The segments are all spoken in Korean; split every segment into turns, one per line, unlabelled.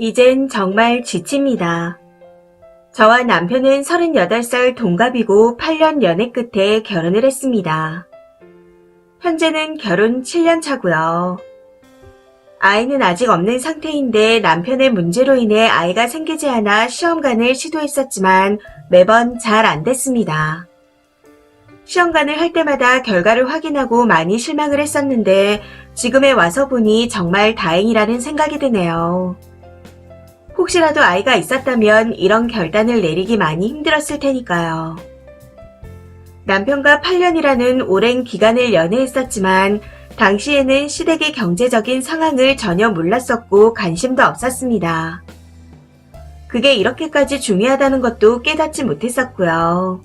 이젠 정말 지칩니다. 저와 남편은 38살 동갑이고 8년 연애 끝에 결혼을 했습니다. 현재는 결혼 7년 차고요. 아이는 아직 없는 상태인데 남편의 문제로 인해 아이가 생기지 않아 시험관을 시도했었지만 매번 잘 안 됐습니다. 시험관을 할 때마다 결과를 확인하고 많이 실망을 했었는데 지금에 와서 보니 정말 다행이라는 생각이 드네요. 혹시라도 아이가 있었다면 이런 결단을 내리기 많이 힘들었을 테니까요. 남편과 8년이라는 오랜 기간을 연애했었지만 당시에는 시댁의 경제적인 상황을 전혀 몰랐었고 관심도 없었습니다. 그게 이렇게까지 중요하다는 것도 깨닫지 못했었고요.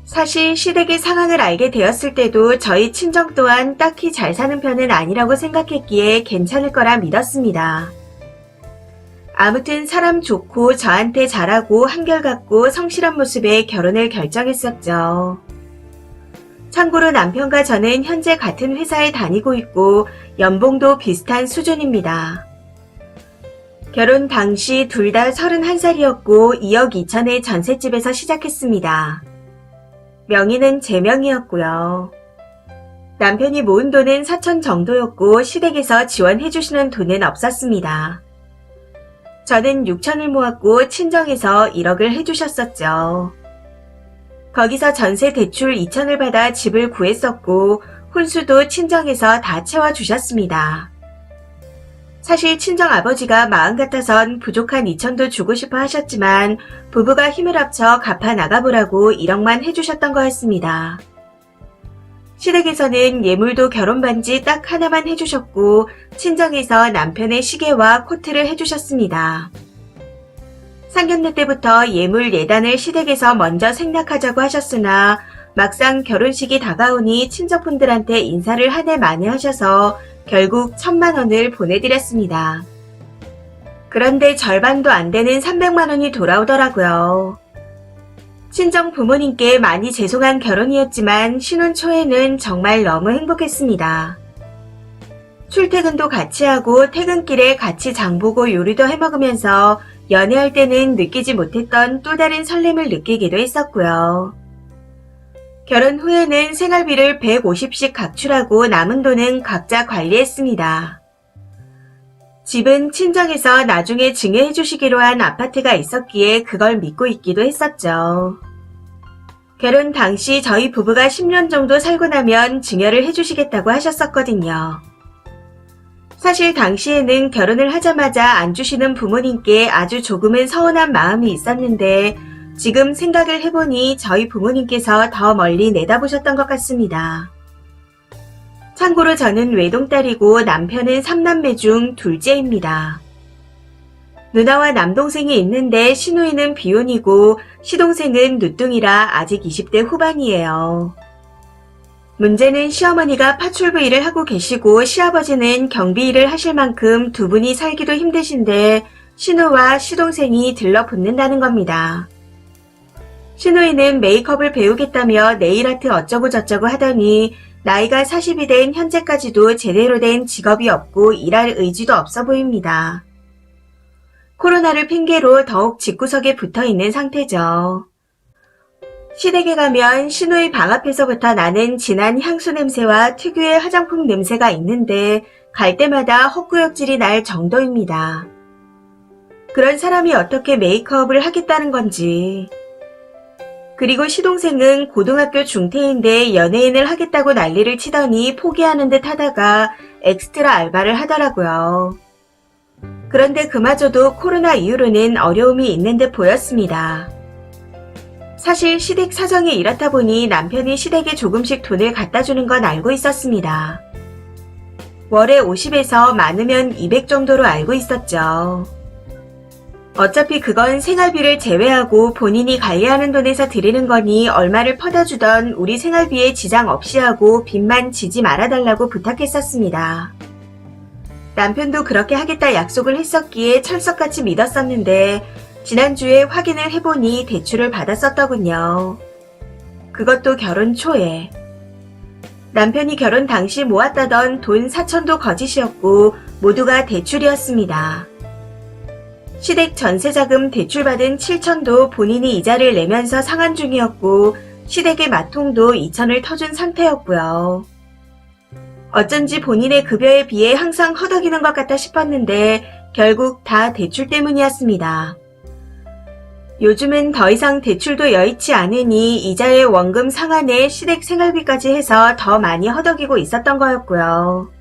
사실 시댁의 상황을 알게 되었을 때도 저희 친정 또한 딱히 잘 사는 편은 아니라고 생각했기에 괜찮을 거라 믿었습니다. 아무튼 사람 좋고 저한테 잘하고 한결같고 성실한 모습에 결혼을 결정했었죠. 참고로 남편과 저는 현재 같은 회사에 다니고 있고 연봉도 비슷한 수준입니다. 결혼 당시 둘 다 31살이었고 2억 2천의 전셋집에서 시작했습니다. 명의는 제 명이었고요. 남편이 모은 돈은 4천 정도였고 시댁에서 지원해주시는 돈은 없었습니다. 저는 6천을 모았고 친정에서 1억을 해주셨었죠. 거기서 전세 대출 2천을 받아 집을 구했었고 혼수도 친정에서 다 채워주셨습니다. 사실 친정아버지가 마음 같아선 부족한 2천도 주고 싶어 하셨지만 부부가 힘을 합쳐 갚아 나가보라고 1억만 해주셨던 거였습니다. 시댁에서는 예물도 결혼 반지 딱 하나만 해주셨고 친정에서 남편의 시계와 코트를 해주셨습니다. 상견례 때부터 예물 예단을 시댁에서 먼저 생략하자고 하셨으나 막상 결혼식이 다가오니 친척분들한테 인사를 한 해 만에 하셔서 결국 1,000만 원을 보내드렸습니다. 그런데 절반도 안 되는 300만 원이 돌아오더라고요. 친정 부모님께 많이 죄송한 결혼이었지만 신혼 초에는 정말 너무 행복했습니다. 출퇴근도 같이 하고 퇴근길에 같이 장보고 요리도 해먹으면서 연애할 때는 느끼지 못했던 또 다른 설렘을 느끼기도 했었고요. 결혼 후에는 생활비를 150씩 각출하고 남은 돈은 각자 관리했습니다. 집은 친정에서 나중에 증여해 주시기로 한 아파트가 있었기에 그걸 믿고 있기도 했었죠. 결혼 당시 저희 부부가 10년 정도 살고 나면 증여를 해주시겠다고 하셨었거든요. 사실 당시에는 결혼을 하자마자 안 주시는 부모님께 아주 조금은 서운한 마음이 있었는데 지금 생각을 해보니 저희 부모님께서 더 멀리 내다보셨던 것 같습니다. 참고로 저는 외동딸이고 남편은 3남매 중 둘째입니다. 누나와 남동생이 있는데 시누이는 비혼이고 시동생은 누뚱이라 아직 20대 후반이에요. 문제는 시어머니가 파출부 일을 하고 계시고 시아버지는 경비 일을 하실 만큼 두 분이 살기도 힘드신데 시누와 시동생이 들러붙는다는 겁니다. 시누이는 메이크업을 배우겠다며 네일아트 어쩌고 저쩌고 하더니 나이가 40이 된 현재까지도 제대로 된 직업이 없고 일할 의지도 없어 보입니다. 코로나를 핑계로 더욱 집구석에 붙어있는 상태죠. 시댁에 가면 시누이 방 앞에서부터 나는 진한 향수 냄새와 특유의 화장품 냄새가 있는데 갈 때마다 헛구역질이 날 정도입니다. 그런 사람이 어떻게 메이크업을 하겠다는 건지. 그리고 시동생은 고등학교 중퇴인데 연예인을 하겠다고 난리를 치더니 포기하는 듯 하다가 엑스트라 알바를 하더라고요. 그런데 그마저도 코로나 이후로는 어려움이 있는 듯 보였습니다. 사실 시댁 사정이 이렇다 보니 남편이 시댁에 조금씩 돈을 갖다 주는 건 알고 있었습니다. 월에 50에서 많으면 200 정도로 알고 있었죠. 어차피 그건 생활비를 제외하고 본인이 관리하는 돈에서 드리는 거니 얼마를 퍼다 주던 우리 생활비에 지장 없이 하고 빚만 지지 말아달라고 부탁했었습니다. 남편도 그렇게 하겠다 약속을 했었기에 철석같이 믿었었는데 지난주에 확인을 해보니 대출을 받았었더군요. 그것도 결혼 초에. 남편이 결혼 당시 모았다던 돈 4천도 거짓이었고 모두가 대출이었습니다. 시댁 전세자금 대출받은 7천도 본인이 이자를 내면서 상환 중이었고 시댁의 마통도 2천을 터준 상태였고요. 어쩐지 본인의 급여에 비해 항상 허덕이는 것 같아 싶었는데 결국 다 대출 때문이었습니다. 요즘은 더 이상 대출도 여의치 않으니 이자의 원금 상환에 시댁 생활비까지 해서 더 많이 허덕이고 있었던 거였고요.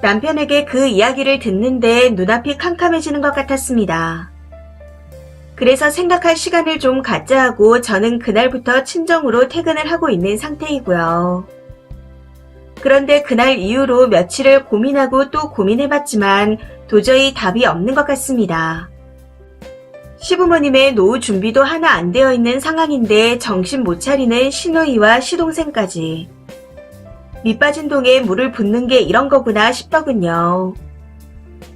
남편에게 그 이야기를 듣는데 눈앞이 캄캄해지는 것 같았습니다. 그래서 생각할 시간을 좀 갖자 하고 저는 그날부터 친정으로 퇴근을 하고 있는 상태이고요. 그런데 그날 이후로 며칠을 고민하고 또 고민해봤지만 도저히 답이 없는 것 같습니다. 시부모님의 노후 준비도 하나 안 되어 있는 상황인데 정신 못 차리는 시누이와 시동생까지. 밑 빠진 동에 물을 붓는 게 이런 거구나 싶더군요.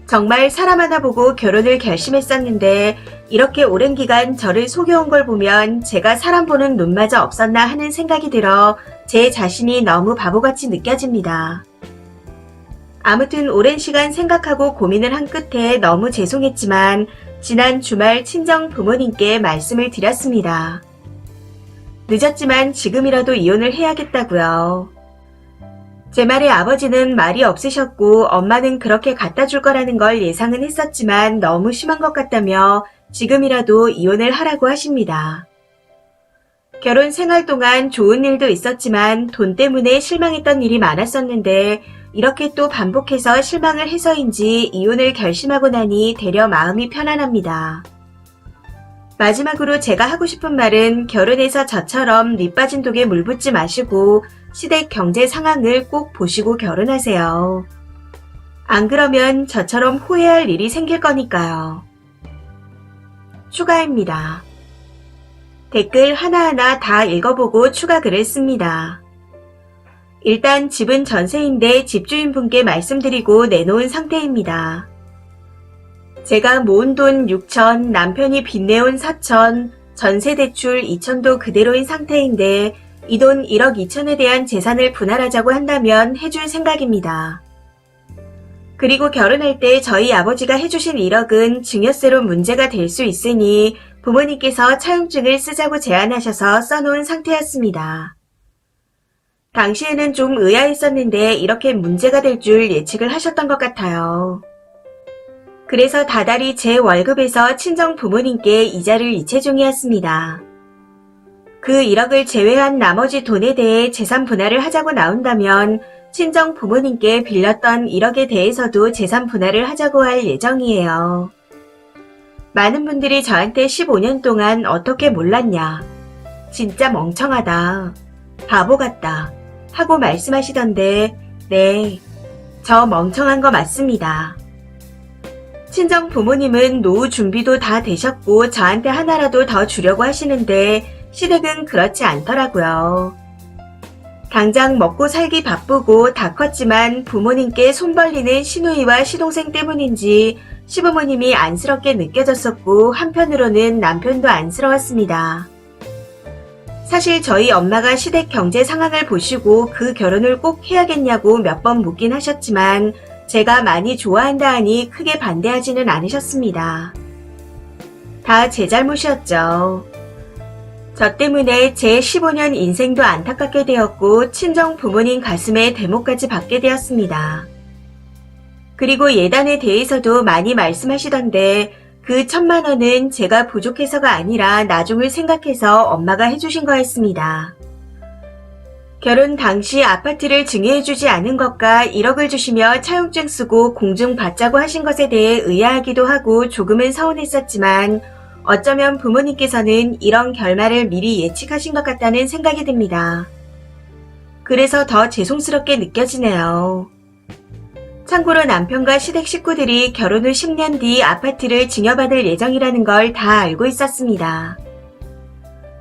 정말 사람 하나 보고 결혼을 결심했었는데 이렇게 오랜 기간 저를 속여온 걸 보면 제가 사람 보는 눈마저 없었나 하는 생각이 들어 제 자신이 너무 바보같이 느껴집니다. 아무튼 오랜 시간 생각하고 고민을 한 끝에 너무 죄송했지만 지난 주말 친정 부모님께 말씀을 드렸습니다. 늦었지만 지금이라도 이혼을 해야겠다고요. 제 말에 아버지는 말이 없으셨고 엄마는 그렇게 갖다 줄 거라는 걸 예상은 했었지만 너무 심한 것 같다며 지금이라도 이혼을 하라고 하십니다. 결혼 생활 동안 좋은 일도 있었지만 돈 때문에 실망했던 일이 많았었는데 이렇게 또 반복해서 실망을 해서인지 이혼을 결심하고 나니 되려 마음이 편안합니다. 마지막으로 제가 하고 싶은 말은 결혼해서 저처럼 밑 빠진 독에 물 붓지 마시고 시댁 경제 상황을 꼭 보시고 결혼하세요. 안 그러면 저처럼 후회할 일이 생길 거니까요. 추가입니다. 댓글 하나하나 다 읽어보고 추가 글을 씁니다. 일단 집은 전세인데 집주인분께 말씀드리고 내놓은 상태입니다. 제가 모은 돈 6천, 남편이 빚내온 4천, 전세 대출 2천도 그대로인 상태인데 이 돈 1억 2천에 대한 재산을 분할하자고 한다면 해줄 생각입니다. 그리고 결혼할 때 저희 아버지가 해주신 1억은 증여세로 문제가 될 수 있으니 부모님께서 차용증을 쓰자고 제안하셔서 써놓은 상태였습니다. 당시에는 좀 의아했었는데 이렇게 문제가 될 줄 예측을 하셨던 것 같아요. 그래서 다달이 제 월급에서 친정 부모님께 이자를 이체 중이었습니다. 그 1억을 제외한 나머지 돈에 대해 재산 분할을 하자고 나온다면 친정 부모님께 빌렸던 1억에 대해서도 재산 분할을 하자고 할 예정이에요. 많은 분들이 저한테 15년 동안 어떻게 몰랐냐, 진짜 멍청하다, 바보 같다 하고 말씀하시던데 네, 저 멍청한 거 맞습니다. 친정 부모님은 노후 준비도 다 되셨고 저한테 하나라도 더 주려고 하시는데 시댁은 그렇지 않더라고요. 당장 먹고 살기 바쁘고 다 컸지만 부모님께 손 벌리는 시누이와 시동생 때문인지 시부모님이 안쓰럽게 느껴졌었고 한편으로는 남편도 안쓰러웠습니다. 사실 저희 엄마가 시댁 경제 상황을 보시고 그 결혼을 꼭 해야겠냐고 몇 번 묻긴 하셨지만 제가 많이 좋아한다 하니 크게 반대하지는 않으셨습니다. 다 제 잘못이었죠. 저 때문에 제 15년 인생도 안타깝게 되었고 친정 부모님 가슴에 대못까지 받게 되었습니다. 그리고 예단에 대해서도 많이 말씀하시던데 그 1,000만 원은 제가 부족해서가 아니라 나중을 생각해서 엄마가 해주신 거였습니다. 결혼 당시 아파트를 증여해주지 않은 것과 1억을 주시며 차용증 쓰고 공증 받자고 하신 것에 대해 의아하기도 하고 조금은 서운했었지만 어쩌면 부모님께서는 이런 결말을 미리 예측하신 것 같다는 생각이 듭니다. 그래서 더 죄송스럽게 느껴지네요. 참고로 남편과 시댁 식구들이 결혼 후 10년 뒤 아파트를 증여받을 예정이라는 걸 다 알고 있었습니다.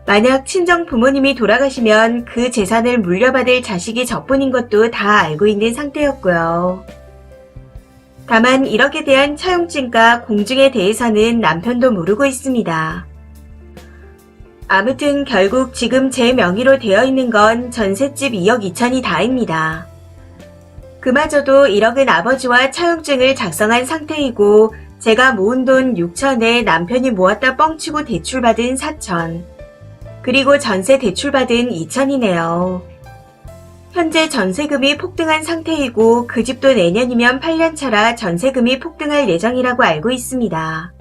만약 친정 부모님이 돌아가시면 그 재산을 물려받을 자식이 저뿐인 것도 다 알고 있는 상태였고요. 다만 1억에 대한 차용증과 공증에 대해서는 남편도 모르고 있습니다. 아무튼 결국 지금 제 명의로 되어 있는 건 전셋집 2억 2천이 다입니다. 그마저도 1억은 아버지와 차용증을 작성한 상태이고 제가 모은 돈 6천에 남편이 모았다 뻥치고 대출받은 4천, 그리고 전세 대출받은 2천이네요. 현재 전세금이 폭등한 상태이고 그 집도 내년이면 8년 차라 전세금이 폭등할 예정이라고 알고 있습니다.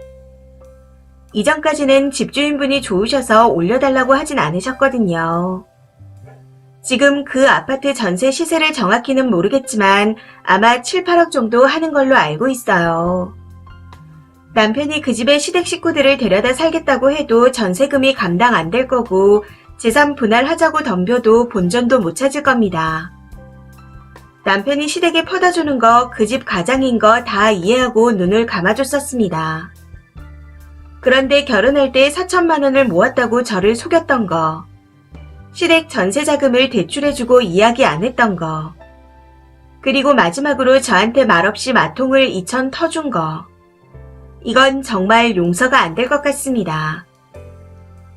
이전까지는 집주인분이 좋으셔서 올려달라고 하진 않으셨거든요. 지금 그 아파트 전세 시세를 정확히는 모르겠지만 아마 7, 8억 정도 하는 걸로 알고 있어요. 남편이 그 집에 시댁 식구들을 데려다 살겠다고 해도 전세금이 감당 안 될 거고 재산 분할하자고 덤벼도 본전도 못 찾을 겁니다. 남편이 시댁에 퍼다 주는 거 그 집 가장인 거 다 이해하고 눈을 감아줬었습니다. 그런데 결혼할 때 4천만 원을 모았다고 저를 속였던 거, 시댁 전세 자금을 대출해주고 이야기 안 했던 거, 그리고 마지막으로 저한테 말없이 마통을 2천 터준 거, 이건 정말 용서가 안 될 것 같습니다.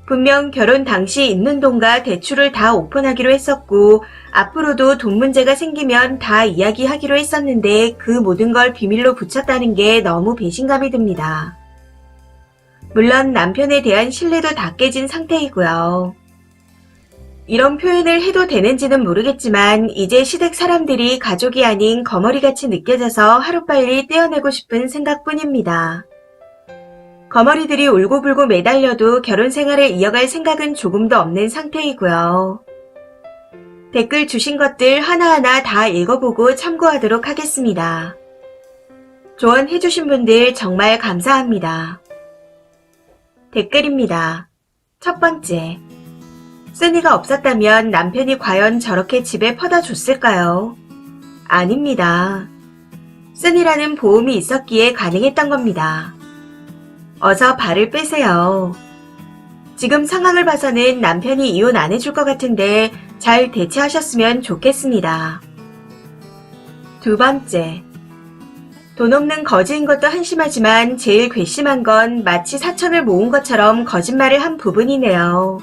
분명 결혼 당시 있는 돈과 대출을 다 오픈하기로 했었고 앞으로도 돈 문제가 생기면 다 이야기하기로 했었는데 그 모든 걸 비밀로 붙였다는 게 너무 배신감이 듭니다. 물론 남편에 대한 신뢰도 다 깨진 상태이고요. 이런 표현을 해도 되는지는 모르겠지만 이제 시댁 사람들이 가족이 아닌 거머리같이 느껴져서 하루빨리 떼어내고 싶은 생각뿐입니다. 거머리들이 울고불고 매달려도 결혼 생활을 이어갈 생각은 조금도 없는 상태이고요. 댓글 주신 것들 하나하나 다 읽어보고 참고하도록 하겠습니다. 조언해주신 분들 정말 감사합니다. 댓글입니다. 첫 번째, 쓰니가 없었다면 남편이 과연 저렇게 집에 퍼다 줬을까요? 아닙니다. 쓰니라는 보험이 있었기에 가능했던 겁니다. 어서 발을 빼세요. 지금 상황을 봐서는 남편이 이혼 안 해줄 것 같은데 잘 대처하셨으면 좋겠습니다. 두 번째, 돈 없는 거지인 것도 한심하지만 제일 괘씸한 건 마치 4천을 모은 것처럼 거짓말을 한 부분이네요.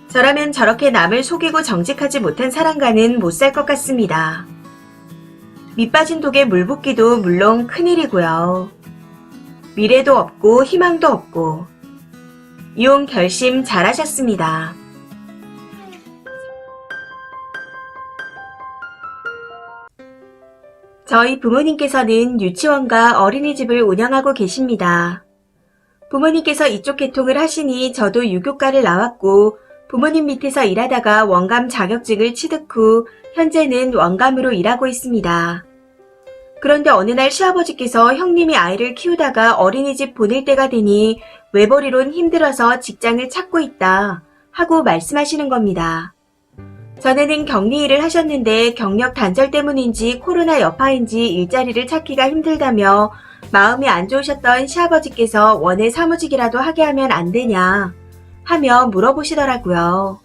저라면 저렇게 남을 속이고 정직하지 못한 사람과는 못 살 것 같습니다. 밑 빠진 독에 물 붓기도 물론 큰일이고요. 미래도 없고 희망도 없고 이혼 결심 잘하셨습니다. 저희 부모님께서는 유치원과 어린이집을 운영하고 계십니다. 부모님께서 이쪽 계통을 하시니 저도 유교과를 나왔고 부모님 밑에서 일하다가 원감 자격증을 취득 후 현재는 원감으로 일하고 있습니다. 그런데 어느 날 시아버지께서 형님이 아이를 키우다가 어린이집 보낼 때가 되니 외벌이론 힘들어서 직장을 찾고 있다 하고 말씀하시는 겁니다. 전에는 격리 일을 하셨는데 경력 단절 때문인지 코로나 여파인지 일자리를 찾기가 힘들다며 마음이 안 좋으셨던 시아버지께서 원해 사무직이라도 하게 하면 안 되냐 하며 물어보시더라고요.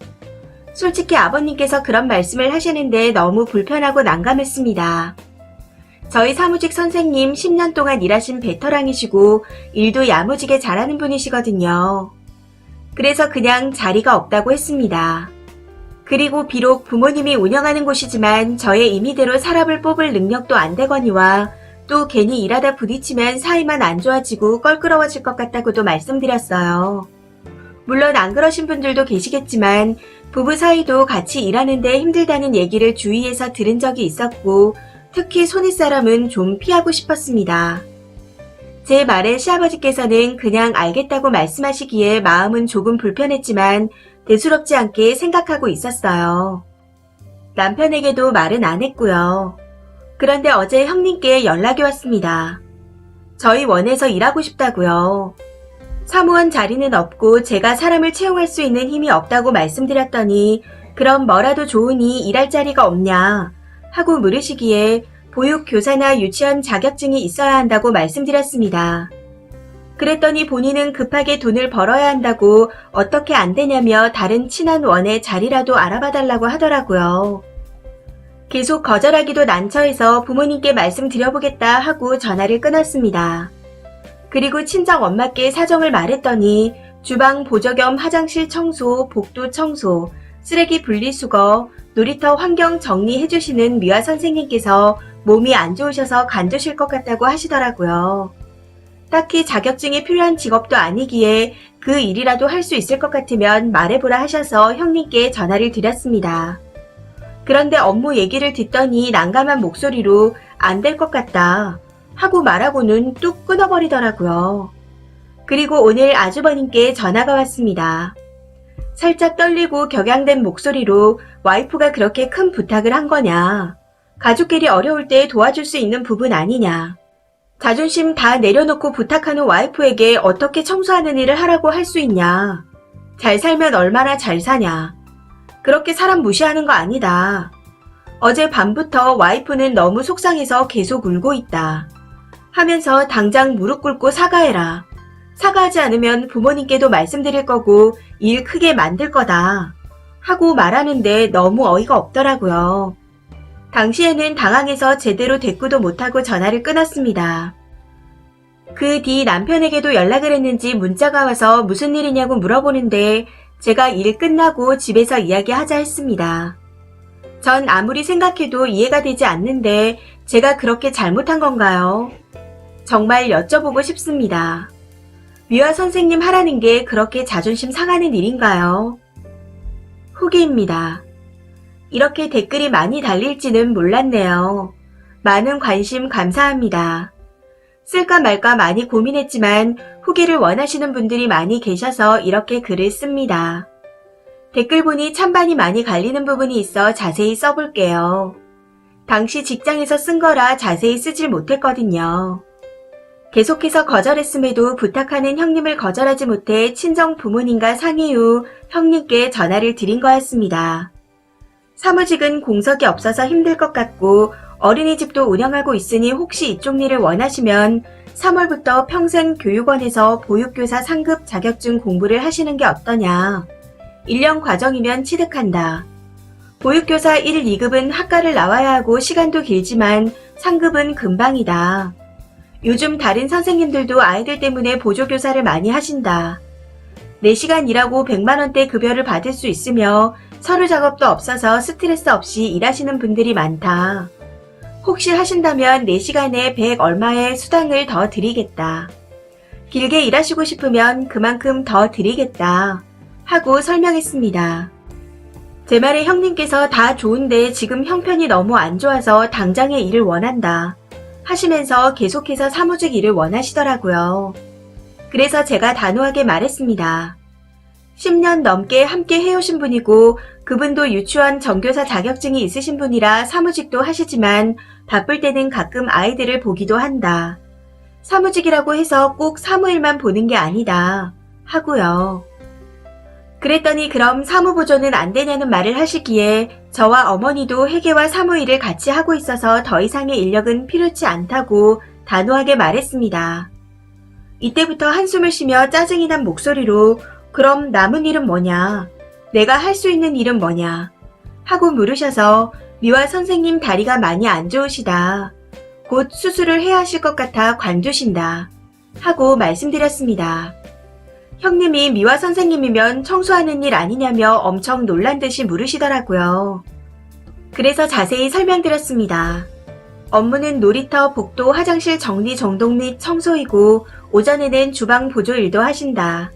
솔직히 아버님께서 그런 말씀을 하시는데 너무 불편하고 난감했습니다. 저희 사무직 선생님 10년 동안 일하신 베테랑이시고 일도 야무지게 잘하는 분이시거든요. 그래서 그냥 자리가 없다고 했습니다. 그리고 비록 부모님이 운영하는 곳이지만 저의 임의대로 사람을 뽑을 능력도 안 되거니와 또 괜히 일하다 부딪히면 사이만 안 좋아지고 껄끄러워질 것 같다고도 말씀드렸어요. 물론 안 그러신 분들도 계시겠지만 부부 사이도 같이 일하는데 힘들다는 얘기를 주위에서 들은 적이 있었고 특히 손윗사람은 좀 피하고 싶었습니다. 제 말에 시아버지께서는 그냥 알겠다고 말씀하시기에 마음은 조금 불편했지만 대수롭지 않게 생각하고 있었어요. 남편에게도 말은 안 했고요. 그런데 어제 형님께 연락이 왔습니다. 저희 원에서 일하고 싶다고요. 사무원 자리는 없고 제가 사람을 채용할 수 있는 힘이 없다고 말씀드렸더니 그럼 뭐라도 좋으니 일할 자리가 없냐 하고 물으시기에 보육교사나 유치원 자격증이 있어야 한다고 말씀드렸습니다. 그랬더니 본인은 급하게 돈을 벌어야 한다고 어떻게 안 되냐며 다른 친한 원에 자리라도 알아봐달라고 하더라고요. 계속 거절하기도 난처해서 부모님께 말씀드려보겠다 하고 전화를 끊었습니다. 그리고 친정 엄마께 사정을 말했더니 주방 보조 겸 화장실 청소, 복도 청소, 쓰레기 분리수거, 놀이터 환경 정리해주시는 미화 선생님께서 몸이 안 좋으셔서 간두실 것 같다고 하시더라고요. 딱히 자격증이 필요한 직업도 아니기에 그 일이라도 할 수 있을 것 같으면 말해보라 하셔서 형님께 전화를 드렸습니다. 그런데 업무 얘기를 듣더니 난감한 목소리로 안 될 것 같다 하고 말하고는 뚝 끊어버리더라고요. 그리고 오늘 아주버님께 전화가 왔습니다. 살짝 떨리고 격양된 목소리로 와이프가 그렇게 큰 부탁을 한 거냐. 가족끼리 어려울 때 도와줄 수 있는 부분 아니냐. 자존심 다 내려놓고 부탁하는 와이프에게 어떻게 청소하는 일을 하라고 할 수 있냐. 잘 살면 얼마나 잘 사냐. 그렇게 사람 무시하는 거 아니다. 어제 밤부터 와이프는 너무 속상해서 계속 울고 있다. 하면서 당장 무릎 꿇고 사과해라. 사과하지 않으면 부모님께도 말씀드릴 거고 일 크게 만들 거다. 하고 말하는데 너무 어이가 없더라고요. 당시에는 당황해서 제대로 대꾸도 못하고 전화를 끊었습니다. 그 뒤 남편에게도 연락을 했는지 문자가 와서 무슨 일이냐고 물어보는데 제가 일 끝나고 집에서 이야기하자 했습니다. 전 아무리 생각해도 이해가 되지 않는데 제가 그렇게 잘못한 건가요? 정말 여쭤보고 싶습니다. 미화 선생님 하라는 게 그렇게 자존심 상하는 일인가요? 후기입니다. 이렇게 댓글이 많이 달릴지는 몰랐네요. 많은 관심 감사합니다. 쓸까 말까 많이 고민했지만 후기를 원하시는 분들이 많이 계셔서 이렇게 글을 씁니다. 댓글 보니 찬반이 많이 갈리는 부분이 있어 자세히 써볼게요. 당시 직장에서 쓴 거라 자세히 쓰질 못했거든요. 계속해서 거절했음에도 부탁하는 형님을 거절하지 못해 친정 부모님과 상의 후 형님께 전화를 드린 거였습니다. 사무직은 공석이 없어서 힘들 것 같고 어린이집도 운영하고 있으니 혹시 이쪽 일을 원하시면 3월부터 평생교육원에서 보육교사 상급 자격증 공부를 하시는 게 어떠냐. 1년 과정이면 취득한다. 보육교사 1, 2급은 학과를 나와야 하고 시간도 길지만 상급은 금방이다. 요즘 다른 선생님들도 아이들 때문에 보조교사를 많이 하신다. 4시간 일하고 100만원대 급여를 받을 수 있으며 서류 작업도 없어서 스트레스 없이 일하시는 분들이 많다. 혹시 하신다면 4시간에 100 얼마의 수당을 더 드리겠다. 길게 일하시고 싶으면 그만큼 더 드리겠다. 하고 설명했습니다. 제 말에 형님께서 다 좋은데 지금 형편이 너무 안 좋아서 당장의 일을 원한다. 하시면서 계속해서 사무직 일을 원하시더라고요. 그래서 제가 단호하게 말했습니다. 10년 넘게 함께 해오신 분이고 그분도 유치원 정교사 자격증이 있으신 분이라 사무직도 하시지만 바쁠 때는 가끔 아이들을 보기도 한다. 사무직이라고 해서 꼭 사무일만 보는 게 아니다. 하고요. 그랬더니 그럼 사무보조는 안 되냐는 말을 하시기에 저와 어머니도 회계와 사무일을 같이 하고 있어서 더 이상의 인력은 필요치 않다고 단호하게 말했습니다. 이때부터 한숨을 쉬며 짜증이 난 목소리로 그럼 남은 일은 뭐냐? 내가 할 수 있는 일은 뭐냐? 하고 물으셔서 미화 선생님 다리가 많이 안 좋으시다. 곧 수술을 해야 하실 것 같아 관두신다. 하고 말씀드렸습니다. 형님이 미화 선생님이면 청소하는 일 아니냐며 엄청 놀란 듯이 물으시더라고요. 그래서 자세히 설명드렸습니다. 업무는 놀이터, 복도, 화장실 정리, 정돈 및 청소이고 오전에는 주방 보조 일도 하신다.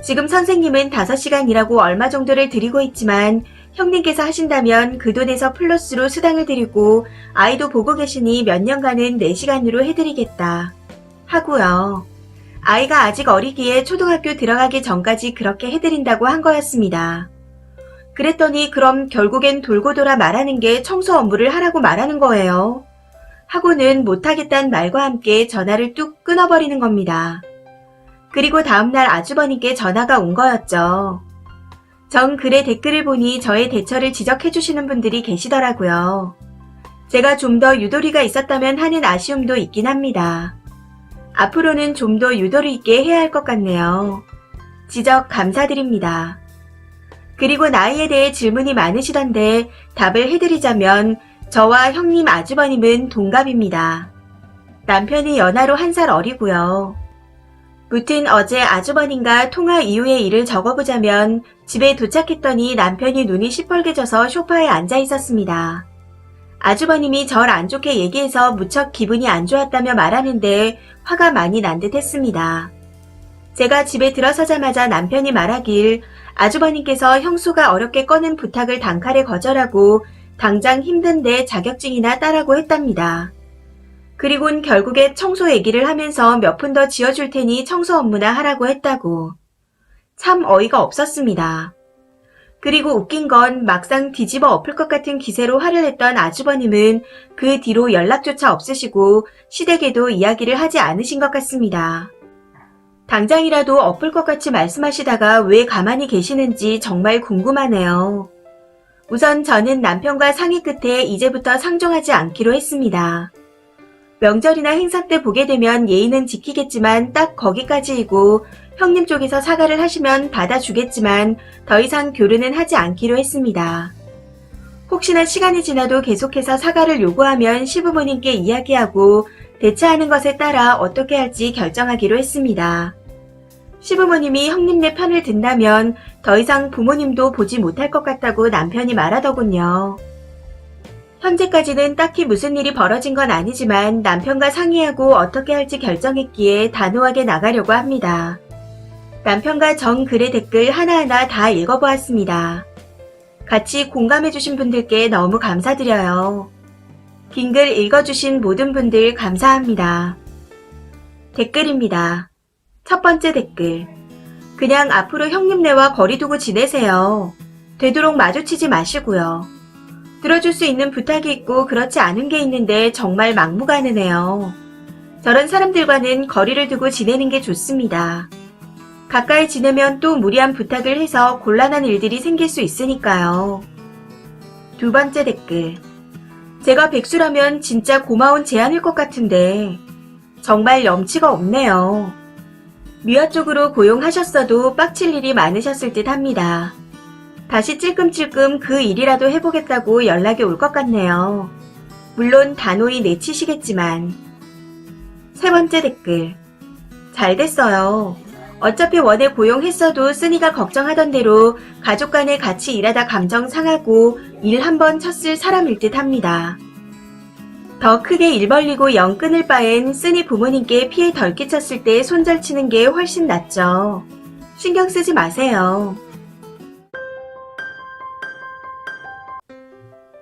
지금 선생님은 5시간 일하고 얼마 정도를 드리고 있지만 형님께서 하신다면 그 돈에서 플러스로 수당을 드리고 아이도 보고 계시니 몇 년간은 4시간으로 해드리겠다. 하고요. 아이가 아직 어리기에 초등학교 들어가기 전까지 그렇게 해드린다고 한 거였습니다. 그랬더니 그럼 결국엔 돌고 돌아 말하는 게 청소 업무를 하라고 말하는 거예요. 하고는 못하겠다는 말과 함께 전화를 뚝 끊어버리는 겁니다. 그리고 다음날 아주버님께 전화가 온 거였죠. 전 글의 댓글을 보니 저의 대처를 지적해주시는 분들이 계시더라고요. 제가 좀 더 유도리가 있었다면 하는 아쉬움도 있긴 합니다. 앞으로는 좀 더 유도리 있게 해야 할 것 같네요. 지적 감사드립니다. 그리고 나이에 대해 질문이 많으시던데 답을 해드리자면 저와 형님 아주버님은 동갑입니다. 남편이 연하로 1살 어리고요. 무튼 어제 아주버님과 통화 이후의 일을 적어보자면 집에 도착했더니 남편이 눈이 시뻘개져서 소파에 앉아 있었습니다. 아주버님이 절 안 좋게 얘기해서 무척 기분이 안 좋았다며 말하는데 화가 많이 난 듯 했습니다. 제가 집에 들어서자마자 남편이 말하길 아주버님께서 형수가 어렵게 꺼낸 부탁을 단칼에 거절하고 당장 힘든데 자격증이나 따라고 했답니다. 그리곤 결국에 청소 얘기를 하면서 몇 푼 더 지어줄 테니 청소 업무나 하라고 했다고. 참 어이가 없었습니다. 그리고 웃긴 건 막상 뒤집어 엎을 것 같은 기세로 화를 냈던 아주버님은 그 뒤로 연락조차 없으시고 시댁에도 이야기를 하지 않으신 것 같습니다. 당장이라도 엎을 것 같이 말씀하시다가 왜 가만히 계시는지 정말 궁금하네요. 우선 저는 남편과 상의 끝에 이제부터 상종하지 않기로 했습니다. 명절이나 행사 때 보게 되면 예의는 지키겠지만 딱 거기까지이고 형님 쪽에서 사과를 하시면 받아주겠지만 더 이상 교류는 하지 않기로 했습니다. 혹시나 시간이 지나도 계속해서 사과를 요구하면 시부모님께 이야기하고 대처하는 것에 따라 어떻게 할지 결정하기로 했습니다. 시부모님이 형님네 편을 든다면 더 이상 부모님도 보지 못할 것 같다고 남편이 말하더군요. 현재까지는 딱히 무슨 일이 벌어진 건 아니지만 남편과 상의하고 어떻게 할지 결정했기에 단호하게 나가려고 합니다. 남편과 정 글의 댓글 하나하나 다 읽어보았습니다. 같이 공감해주신 분들께 너무 감사드려요. 긴 글 읽어주신 모든 분들 감사합니다. 댓글입니다. 첫 번째 댓글. 그냥 앞으로 형님네와 거리 두고 지내세요. 되도록 마주치지 마시고요. 들어줄 수 있는 부탁이 있고 그렇지 않은 게 있는데 정말 막무가내네요. 저런 사람들과는 거리를 두고 지내는 게 좋습니다. 가까이 지내면 또 무리한 부탁을 해서 곤란한 일들이 생길 수 있으니까요. 두 번째 댓글. 제가 백수라면 진짜 고마운 제안일 것 같은데 정말 염치가 없네요. 미화 쪽으로 고용하셨어도 빡칠 일이 많으셨을 듯 합니다. 다시 찔끔찔끔 그 일이라도 해보겠다고 연락이 올 것 같네요. 물론 단호히 내치시겠지만. 세 번째 댓글. 잘 됐어요. 어차피 원에 고용했어도 쓰니가 걱정하던 대로 가족 간에 같이 일하다 감정 상하고 일 한번 쳤을 사람일 듯 합니다. 더 크게 일 벌리고 영 끊을 바엔 쓰니 부모님께 피해 덜 끼쳤을 때 손절치는 게 훨씬 낫죠. 신경 쓰지 마세요.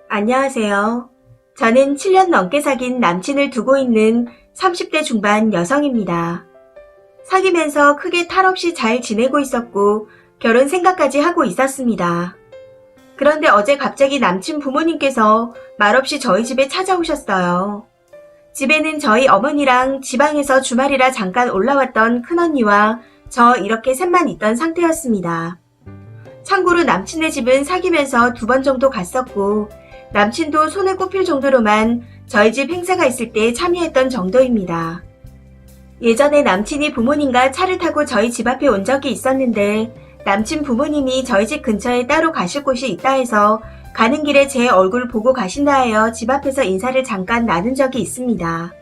안녕하세요. 저는 7년 넘게 사귄 남친을 두고 있는 30대 중반 여성입니다. 사귀면서 크게 탈 없이 잘 지내고 있었고 결혼 생각까지 하고 있었습니다. 그런데 어제 갑자기 남친 부모님께서 말없이 저희 집에 찾아오셨어요. 집에는 저희 어머니랑 지방에서 주말이라 잠깐 올라왔던 큰언니와 저 이렇게 셋만 있던 상태였습니다. 참고로 남친네 집은 사귀면서 2번 정도 갔었고 남친도 손에 꼽힐 정도로만 저희 집 행사가 있을 때 참여했던 정도입니다. 예전에 남친이 부모님과 차를 타고 저희 집 앞에 온 적이 있었는데 남친 부모님이 저희 집 근처에 따로 가실 곳이 있다 해서 가는 길에 제 얼굴 보고 가신다 하여 집 앞에서 인사를 잠깐 나눈 적이 있습니다.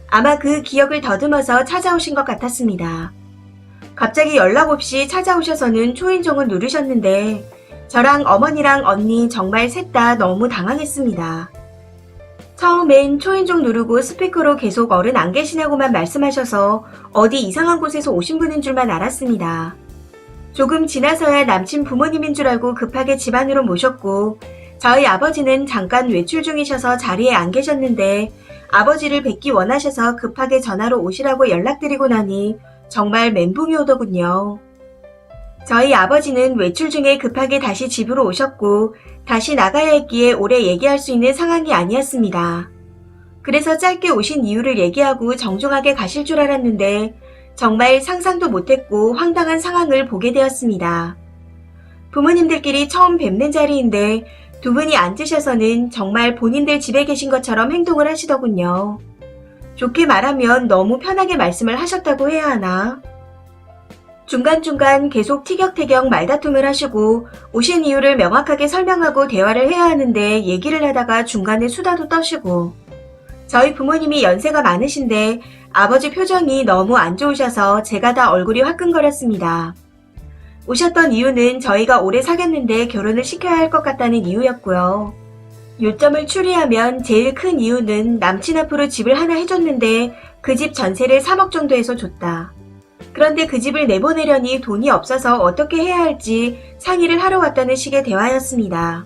아마 그 기억을 더듬어서 찾아오신 것 같았습니다. 갑자기 연락 없이 찾아오셔서는 초인종을 누르셨는데 저랑 어머니랑 언니 정말 셋 다 너무 당황했습니다. 처음엔 초인종 누르고 스피커로 계속 어른 안 계시냐고만 말씀하셔서 어디 이상한 곳에서 오신 분인 줄만 알았습니다. 조금 지나서야 남친 부모님인 줄 알고 급하게 집 안으로 모셨고 저희 아버지는 잠깐 외출 중이셔서 자리에 안 계셨는데 아버지를 뵙기 원하셔서 급하게 전화로 오시라고 연락드리고 나니 정말 멘붕이 오더군요. 저희 아버지는 외출 중에 급하게 다시 집으로 오셨고 다시 나가야 했기에 오래 얘기할 수 있는 상황이 아니었습니다. 그래서 짧게 오신 이유를 얘기하고 정중하게 가실 줄 알았는데 정말 상상도 못했고 황당한 상황을 보게 되었습니다. 부모님들끼리 처음 뵙는 자리인데 두 분이 앉으셔서는 정말 본인들 집에 계신 것처럼 행동을 하시더군요. 좋게 말하면 너무 편하게 말씀을 하셨다고 해야 하나? 중간중간 계속 티격태격 말다툼을 하시고 오신 이유를 명확하게 설명하고 대화를 해야 하는데 얘기를 하다가 중간에 수다도 떠시고 저희 부모님이 연세가 많으신데 아버지 표정이 너무 안 좋으셔서 제가 다 얼굴이 화끈거렸습니다. 오셨던 이유는 저희가 오래 사귀었는데 결혼을 시켜야 할 것 같다는 이유였고요. 요점을 추리하면 제일 큰 이유는 남친 앞으로 집을 하나 해줬는데 그 집 전세를 3억 정도 해서 줬다. 그런데 그 집을 내보내려니 돈이 없어서 어떻게 해야 할지 상의를 하러 왔다는 식의 대화였습니다.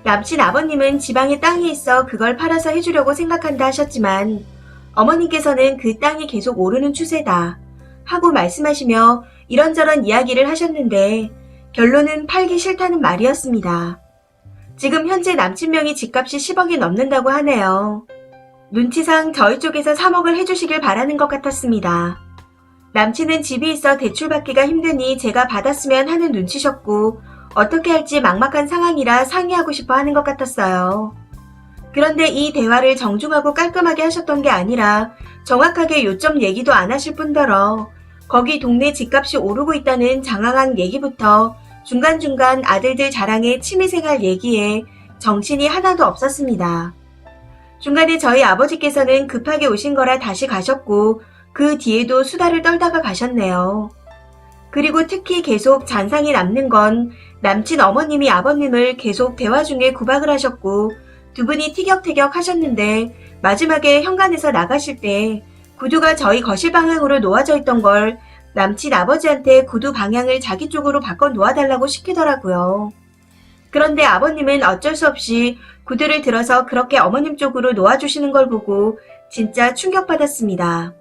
남친 아버님은 지방에 땅이 있어 그걸 팔아서 해주려고 생각한다 하셨지만 어머님께서는 그 땅이 계속 오르는 추세다 하고 말씀하시며 이런저런 이야기를 하셨는데 결론은 팔기 싫다는 말이었습니다. 지금 현재 남친 명의 집값이 10억이 넘는다고 하네요. 눈치상 저희 쪽에서 3억을 해주시길 바라는 것 같았습니다. 남친은 집이 있어 대출받기가 힘드니 제가 받았으면 하는 눈치셨고 어떻게 할지 막막한 상황이라 상의하고 싶어 하는 것 같았어요. 그런데 이 대화를 정중하고 깔끔하게 하셨던 게 아니라 정확하게 요점 얘기도 안 하실 뿐더러 거기 동네 집값이 오르고 있다는 장황한 얘기부터 중간중간 아들들 자랑에 취미생활 얘기에 정신이 하나도 없었습니다. 중간에 저희 아버지께서는 급하게 오신 거라 다시 가셨고 그 뒤에도 수다를 떨다가 가셨네요. 그리고 특히 계속 잔상이 남는 건 남친 어머님이 아버님을 계속 대화 중에 구박을 하셨고 두 분이 티격태격 하셨는데 마지막에 현관에서 나가실 때 구두가 저희 거실 방향으로 놓아져 있던 걸 남친 아버지한테 구두 방향을 자기 쪽으로 바꿔 놓아달라고 시키더라고요. 그런데 아버님은 어쩔 수 없이 구두를 들어서 그렇게 어머님 쪽으로 놓아주시는 걸 보고 진짜 충격받았습니다.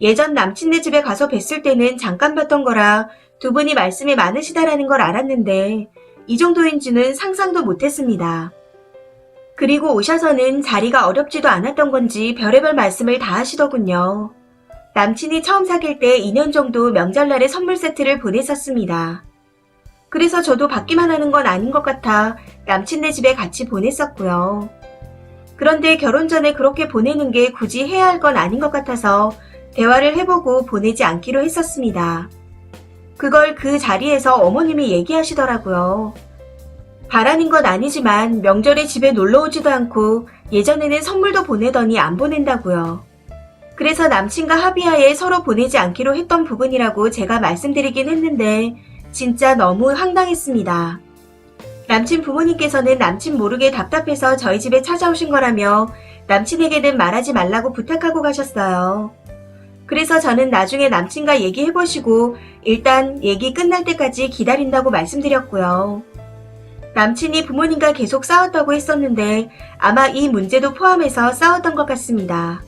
예전 남친네 집에 가서 뵀을 때는 잠깐 봤던 거라 두 분이 말씀이 많으시다라는 걸 알았는데 이 정도인지는 상상도 못했습니다. 그리고 오셔서는 자리가 어렵지도 않았던 건지 별의별 말씀을 다 하시더군요. 남친이 처음 사귈 때 2년 정도 명절날에 선물 세트를 보냈었습니다. 그래서 저도 받기만 하는 건 아닌 것 같아 남친네 집에 같이 보냈었고요. 그런데 결혼 전에 그렇게 보내는 게 굳이 해야 할 건 아닌 것 같아서 대화를 해보고 보내지 않기로 했었습니다. 그걸 그 자리에서 어머님이 얘기하시더라고요. 바라는 건 아니지만 명절에 집에 놀러 오지도 않고 예전에는 선물도 보내더니 안 보낸다고요. 그래서 남친과 합의하에 서로 보내지 않기로 했던 부분이라고 제가 말씀드리긴 했는데 진짜 너무 황당했습니다. 남친 부모님께서는 남친 모르게 답답해서 저희 집에 찾아오신 거라며 남친에게는 말하지 말라고 부탁하고 가셨어요. 그래서 저는 나중에 남친과 얘기해보시고 일단 얘기 끝날 때까지 기다린다고 말씀드렸고요. 남친이 부모님과 계속 싸웠다고 했었는데 아마 이 문제도 포함해서 싸웠던 것 같습니다.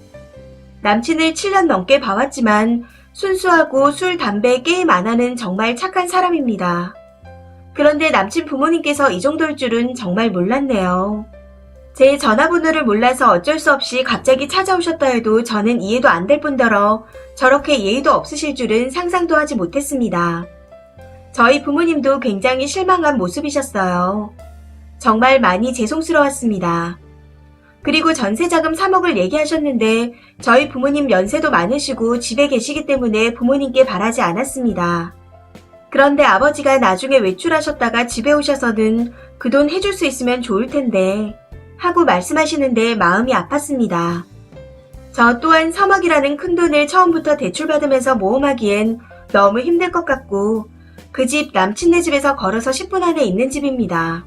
남친을 7년 넘게 봐왔지만 순수하고 술, 담배, 게임 안 하는 정말 착한 사람입니다. 그런데 남친 부모님께서 이 정도일 줄은 정말 몰랐네요. 제 전화번호를 몰라서 어쩔 수 없이 갑자기 찾아오셨다 해도 저는 이해도 안 될 뿐더러 저렇게 예의도 없으실 줄은 상상도 하지 못했습니다. 저희 부모님도 굉장히 실망한 모습이셨어요. 정말 많이 죄송스러웠습니다. 그리고 전세자금 3억을 얘기하셨는데 저희 부모님 연세도 많으시고 집에 계시기 때문에 부모님께 바라지 않았습니다. 그런데 아버지가 나중에 외출하셨다가 집에 오셔서는 그 돈 해줄 수 있으면 좋을 텐데 하고 말씀하시는데 마음이 아팠습니다. 저 또한 3억이라는 큰돈을 처음부터 대출받으면서 모험하기엔 너무 힘들 것 같고 그 집 남친네 집에서 걸어서 10분 안에 있는 집입니다.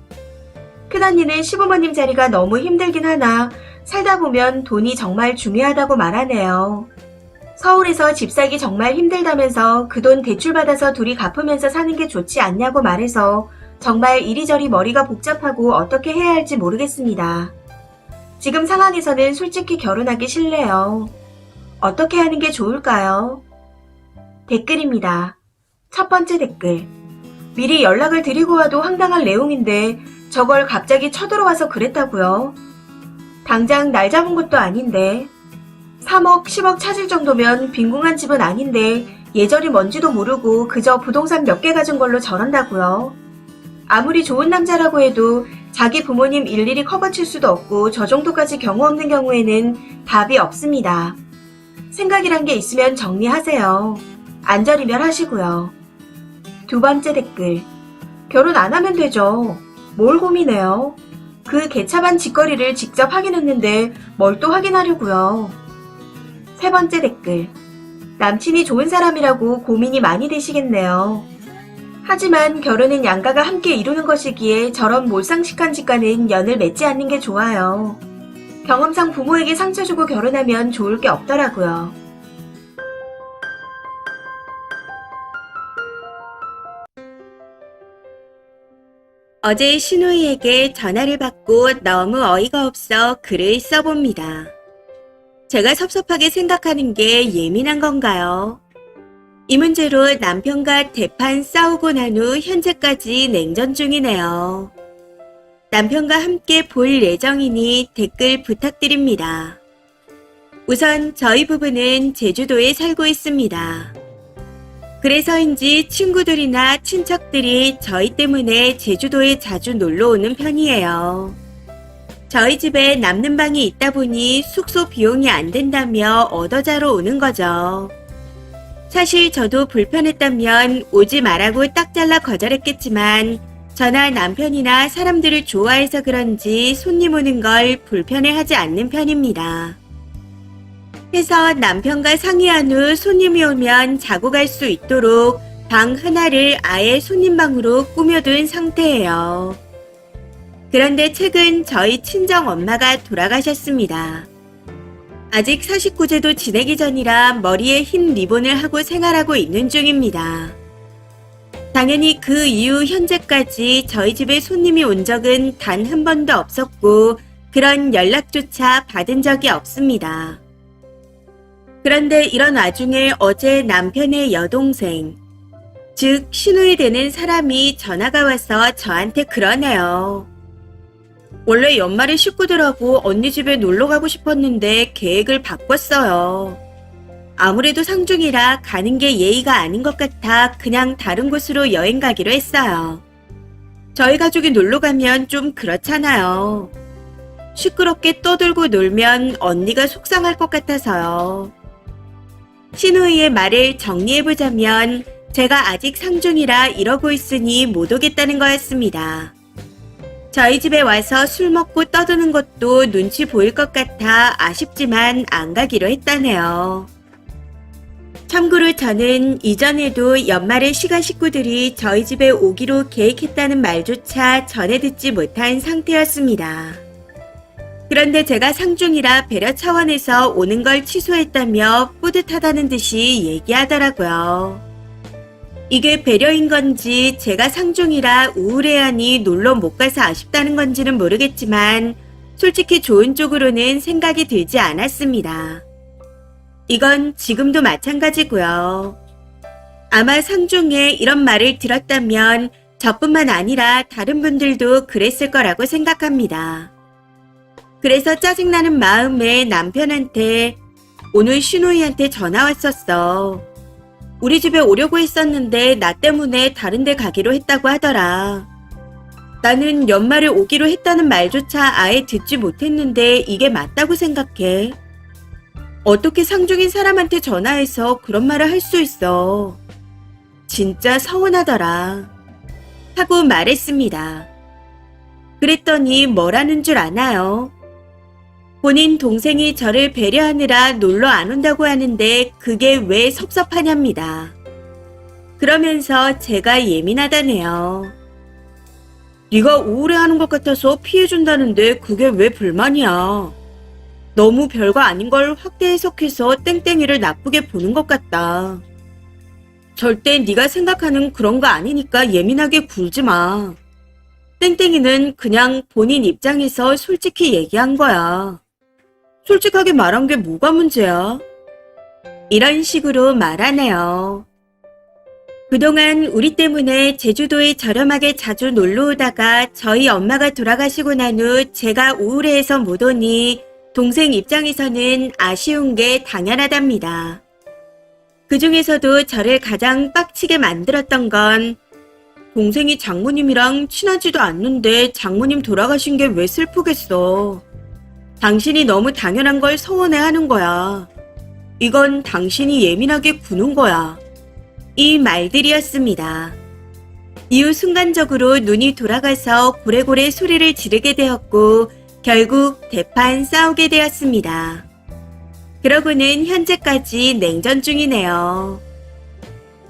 큰언니는 시부모님 자리가 너무 힘들긴 하나 살다 보면 돈이 정말 중요하다고 말하네요. 서울에서 집 살기 정말 힘들다면서 그 돈 대출받아서 둘이 갚으면서 사는 게 좋지 않냐고 말해서 정말 이리저리 머리가 복잡하고 어떻게 해야 할지 모르겠습니다. 지금 상황에서는 솔직히 결혼하기 싫네요. 어떻게 하는 게 좋을까요? 댓글입니다. 첫 번째 댓글. 미리 연락을 드리고 와도 황당한 내용인데 저걸 갑자기 쳐들어와서 그랬다고요? 당장 날 잡은 것도 아닌데 3억, 10억 찾을 정도면 빈궁한 집은 아닌데 예절이 뭔지도 모르고 그저 부동산 몇 개 가진 걸로 저런다고요? 아무리 좋은 남자라고 해도 자기 부모님 일일이 커버칠 수도 없고 저 정도까지 경우 없는 경우에는 답이 없습니다. 생각이란 게 있으면 정리하세요. 안절이멸 하시고요. 두 번째 댓글. 결혼 안 하면 되죠. 뭘 고민해요? 그 개차반 짓거리를 직접 확인했는데 뭘 또 확인하려고요. 세 번째 댓글. 남친이 좋은 사람이라고 고민이 많이 되시겠네요. 하지만 결혼은 양가가 함께 이루는 것이기에 저런 몰상식한 집과는 연을 맺지 않는 게 좋아요. 경험상 부모에게 상처 주고 결혼하면 좋을 게 없더라고요. 어제 신우이에게 전화를 받고 너무 어이가 없어 글을 써봅니다. 제가 섭섭하게 생각하는 게 예민한 건가요? 이 문제로 남편과 대판 싸우고 난 후 현재까지 냉전 중이네요. 남편과 함께 볼 예정이니 댓글 부탁드립니다. 우선 저희 부부는 제주도에 살고 있습니다. 그래서인지 친구들이나 친척들이 저희 때문에 제주도에 자주 놀러 오는 편이에요. 저희 집에 남는 방이 있다 보니 숙소 비용이 안 된다며 얻어자러 오는 거죠. 사실 저도 불편했다면 오지 말라고 딱 잘라 거절했겠지만 저나 남편이나 사람들을 좋아해서 그런지 손님 오는 걸 불편해하지 않는 편입니다. 해서 남편과 상의한 후 손님이 오면 자고 갈 수 있도록 방 하나를 아예 손님방으로 꾸며둔 상태예요. 그런데 최근 저희 친정 엄마가 돌아가셨습니다. 아직 49제도 지내기 전이라 머리에 흰 리본을 하고 생활하고 있는 중입니다. 당연히 그 이후 현재까지 저희 집에 손님이 온 적은 단 한 번도 없었고 그런 연락조차 받은 적이 없습니다. 그런데 이런 와중에 어제 남편의 여동생, 즉 시누이 되는 사람이 전화가 와서 저한테 그러네요. 원래 연말에 식구들하고 언니 집에 놀러 가고 싶었는데 계획을 바꿨어요. 아무래도 상중이라 가는 게 예의가 아닌 것 같아 그냥 다른 곳으로 여행 가기로 했어요. 저희 가족이 놀러 가면 좀 그렇잖아요. 시끄럽게 떠들고 놀면 언니가 속상할 것 같아서요. 신우이의 말을 정리해보자면 제가 아직 상중이라 이러고 있으니 못 오겠다는 거였습니다. 저희 집에 와서 술 먹고 떠드는 것도 눈치 보일 것 같아 아쉽지만 안 가기로 했다네요. 참고로 저는 이전에도 연말에 시가 식구들이 저희 집에 오기로 계획했다는 말조차 전해 듣지 못한 상태였습니다. 그런데 제가 상중이라 배려 차원에서 오는 걸 취소했다며 뿌듯하다는 듯이 얘기하더라고요. 이게 배려인 건지 제가 상중이라 우울해하니 놀러 못 가서 아쉽다는 건지는 모르겠지만 솔직히 좋은 쪽으로는 생각이 들지 않았습니다. 이건 지금도 마찬가지고요. 아마 상중에 이런 말을 들었다면 저뿐만 아니라 다른 분들도 그랬을 거라고 생각합니다. 그래서 짜증나는 마음에 남편한테 오늘 신우이한테 전화 왔었어. 우리 집에 오려고 했었는데 나 때문에 다른 데 가기로 했다고 하더라. 나는 연말에 오기로 했다는 말조차 아예 듣지 못했는데 이게 맞다고 생각해. 어떻게 상중인 사람한테 전화해서 그런 말을 할 수 있어. 진짜 서운하더라. 하고 말했습니다. 그랬더니 뭐라는 줄 아나요? 본인 동생이 저를 배려하느라 놀러 안 온다고 하는데 그게 왜 섭섭하냐입니다. 그러면서 제가 예민하다네요. 네가 우울해하는 것 같아서 피해준다는데 그게 왜 불만이야. 너무 별거 아닌 걸 확대 해석해서 땡땡이를 나쁘게 보는 것 같다. 절대 네가 생각하는 그런 거 아니니까 예민하게 굴지 마. 땡땡이는 그냥 본인 입장에서 솔직히 얘기한 거야. 솔직하게 말한 게 뭐가 문제야? 이런 식으로 말하네요. 그동안 우리 때문에 제주도에 저렴하게 자주 놀러 오다가 저희 엄마가 돌아가시고 난 후 제가 우울해해서 못 오니 동생 입장에서는 아쉬운 게 당연하답니다. 그 중에서도 저를 가장 빡치게 만들었던 건 동생이 장모님이랑 친하지도 않는데 장모님 돌아가신 게 왜 슬프겠어. 당신이 너무 당연한 걸 서운해하는 거야. 이건 당신이 예민하게 구는 거야. 이 말들이었습니다. 이후 순간적으로 눈이 돌아가서 고래고래 소리를 지르게 되었고 결국 대판 싸우게 되었습니다. 그러고는 현재까지 냉전 중이네요.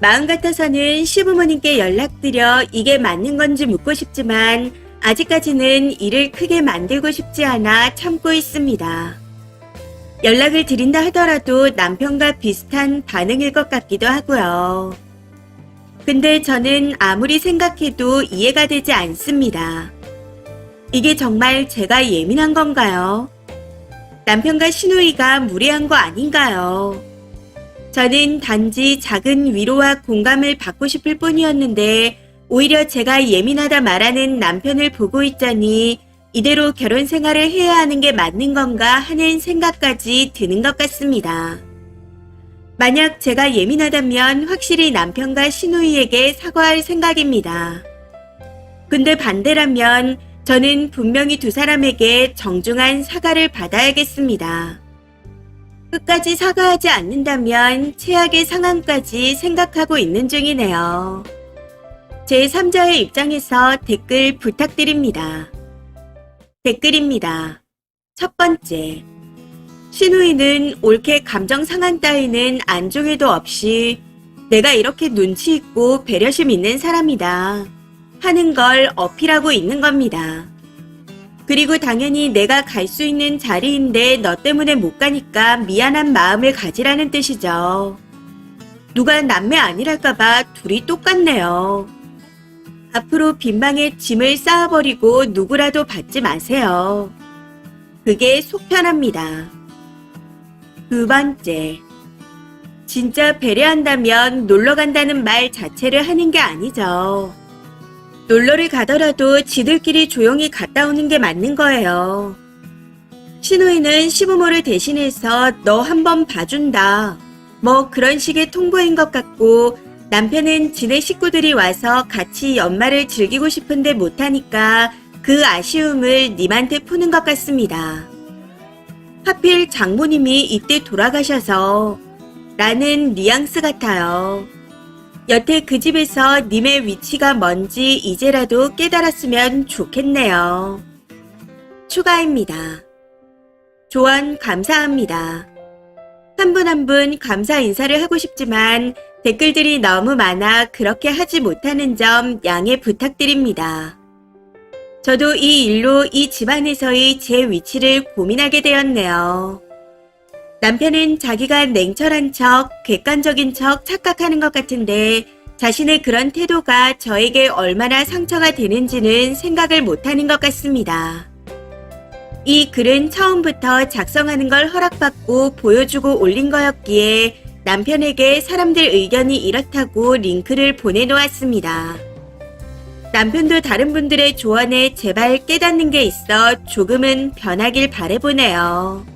마음 같아서는 시부모님께 연락드려 이게 맞는 건지 묻고 싶지만 아직까지는 일을 크게 만들고 싶지 않아 참고 있습니다. 연락을 드린다 하더라도 남편과 비슷한 반응일 것 같기도 하고요. 근데 저는 아무리 생각해도 이해가 되지 않습니다. 이게 정말 제가 예민한 건가요? 남편과 시누이가 무례한 거 아닌가요? 저는 단지 작은 위로와 공감을 받고 싶을 뿐이었는데 오히려 제가 예민하다 말하는 남편을 보고 있자니 이대로 결혼 생활을 해야 하는 게 맞는 건가 하는 생각까지 드는 것 같습니다. 만약 제가 예민하다면 확실히 남편과 시누이에게 사과할 생각입니다. 근데 반대라면 저는 분명히 두 사람에게 정중한 사과를 받아야겠습니다. 끝까지 사과하지 않는다면 최악의 상황까지 생각하고 있는 중이네요. 제 3자의 입장에서 댓글 부탁드립니다. 댓글입니다. 첫 번째, 시누이는 옳게 감정 상한 따위는 안중에도 없이 내가 이렇게 눈치 있고 배려심 있는 사람이다 하는 걸 어필하고 있는 겁니다. 그리고 당연히 내가 갈 수 있는 자리인데 너 때문에 못 가니까 미안한 마음을 가지라는 뜻이죠. 누가 남매 아니랄까봐 둘이 똑같네요. 앞으로 빈방에 짐을 쌓아버리고 누구라도 받지 마세요. 그게 속 편합니다. 두 번째, 진짜 배려한다면 놀러 간다는 말 자체를 하는 게 아니죠. 놀러를 가더라도 지들끼리 조용히 갔다 오는 게 맞는 거예요. 시누이는 시부모를 대신해서 너 한번 봐준다. 뭐 그런 식의 통보인 것 같고 남편은 지네 식구들이 와서 같이 연말을 즐기고 싶은데 못하니까 그 아쉬움을 님한테 푸는 것 같습니다. 하필 장모님이 이때 돌아가셔서 라는 뉘앙스 같아요. 여태 그 집에서 님의 위치가 뭔지 이제라도 깨달았으면 좋겠네요. 추가입니다. 조언 감사합니다. 한 분 한 분 감사 인사를 하고 싶지만 댓글들이 너무 많아 그렇게 하지 못하는 점 양해 부탁드립니다. 저도 이 일로 이 집안에서의 제 위치를 고민하게 되었네요. 남편은 자기가 냉철한 척, 객관적인 척 착각하는 것 같은데 자신의 그런 태도가 저에게 얼마나 상처가 되는지는 생각을 못하는 것 같습니다. 이 글은 처음부터 작성하는 걸 허락받고 보여주고 올린 거였기에 남편에게 사람들 의견이 이렇다고 링크를 보내놓았습니다. 남편도 다른 분들의 조언에 제발 깨닫는 게 있어 조금은 변하길 바라보네요.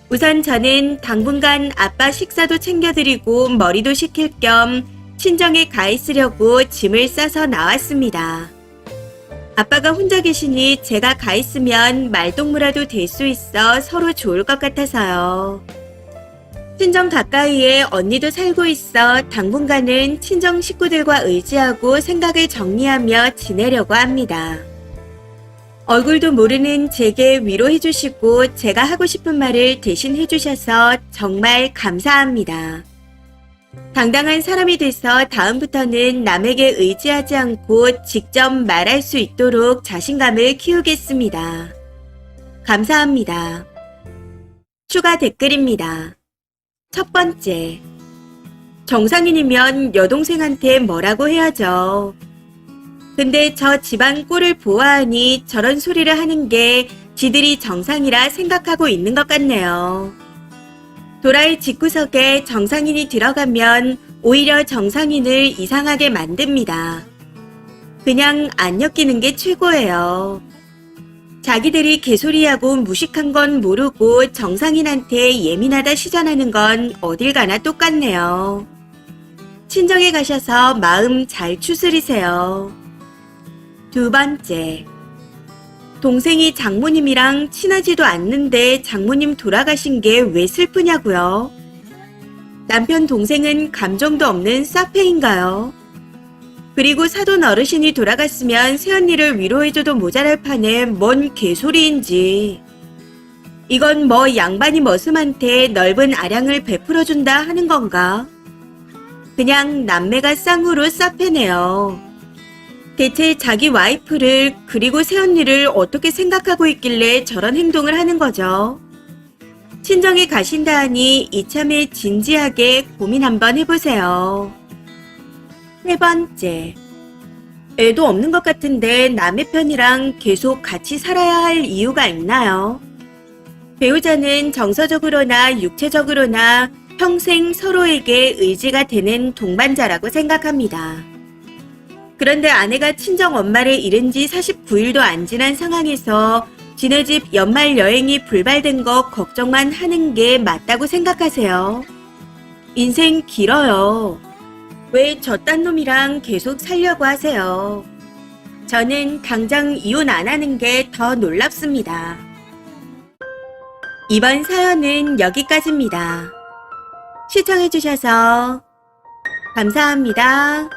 우선 저는 당분간 아빠 식사도 챙겨드리고 머리도 식힐 겸 친정에 가 있으려고 짐을 싸서 나왔습니다. 아빠가 혼자 계시니 제가 가 있으면 말동무라도 될 수 있어 서로 좋을 것 같아서요. 친정 가까이에 언니도 살고 있어 당분간은 친정 식구들과 의지하고 생각을 정리하며 지내려고 합니다. 얼굴도 모르는 제게 위로해주시고 제가 하고 싶은 말을 대신 해주셔서 정말 감사합니다. 당당한 사람이 돼서 다음부터는 남에게 의지하지 않고 직접 말할 수 있도록 자신감을 키우겠습니다. 감사합니다. 추가 댓글입니다. 첫 번째, 정상인이면 여동생한테 뭐라고 해야죠. 근데 저 집안 꼴을 보아하니 저런 소리를 하는 게 지들이 정상이라 생각하고 있는 것 같네요. 도라이 집구석에 정상인이 들어가면 오히려 정상인을 이상하게 만듭니다. 그냥 안 엮이는 게 최고예요. 자기들이 개소리하고 무식한 건 모르고 정상인한테 예민하다 시전하는 건 어딜 가나 똑같네요. 친정에 가셔서 마음 잘 추스리세요. 두 번째, 동생이 장모님이랑 친하지도 않는데 장모님 돌아가신 게 왜 슬프냐고요? 남편 동생은 감정도 없는 사페인가요? 그리고 사돈 어르신이 돌아갔으면 새언니를 위로해줘도 모자랄 판에 뭔 개소리인지. 이건 뭐 양반이 머슴한테 넓은 아량을 베풀어준다 하는 건가? 그냥 남매가 쌍으로 싸패네요. 대체 자기 와이프를 그리고 새언니를 어떻게 생각하고 있길래 저런 행동을 하는 거죠? 친정에 가신다 하니 이참에 진지하게 고민 한번 해보세요. 세 번째, 애도 없는 것 같은데 남의 편이랑 계속 같이 살아야 할 이유가 있나요? 배우자는 정서적으로나 육체적으로나 평생 서로에게 의지가 되는 동반자라고 생각합니다. 그런데 아내가 친정 엄마를 잃은 지 49일도 안 지난 상황에서 지네 집 연말 여행이 불발된 거 걱정만 하는 게 맞다고 생각하세요? 인생 길어요. 왜 저딴 놈이랑 계속 살려고 하세요? 저는 당장 이혼 안 하는 게 더 놀랍습니다. 이번 사연은 여기까지입니다. 시청해주셔서 감사합니다.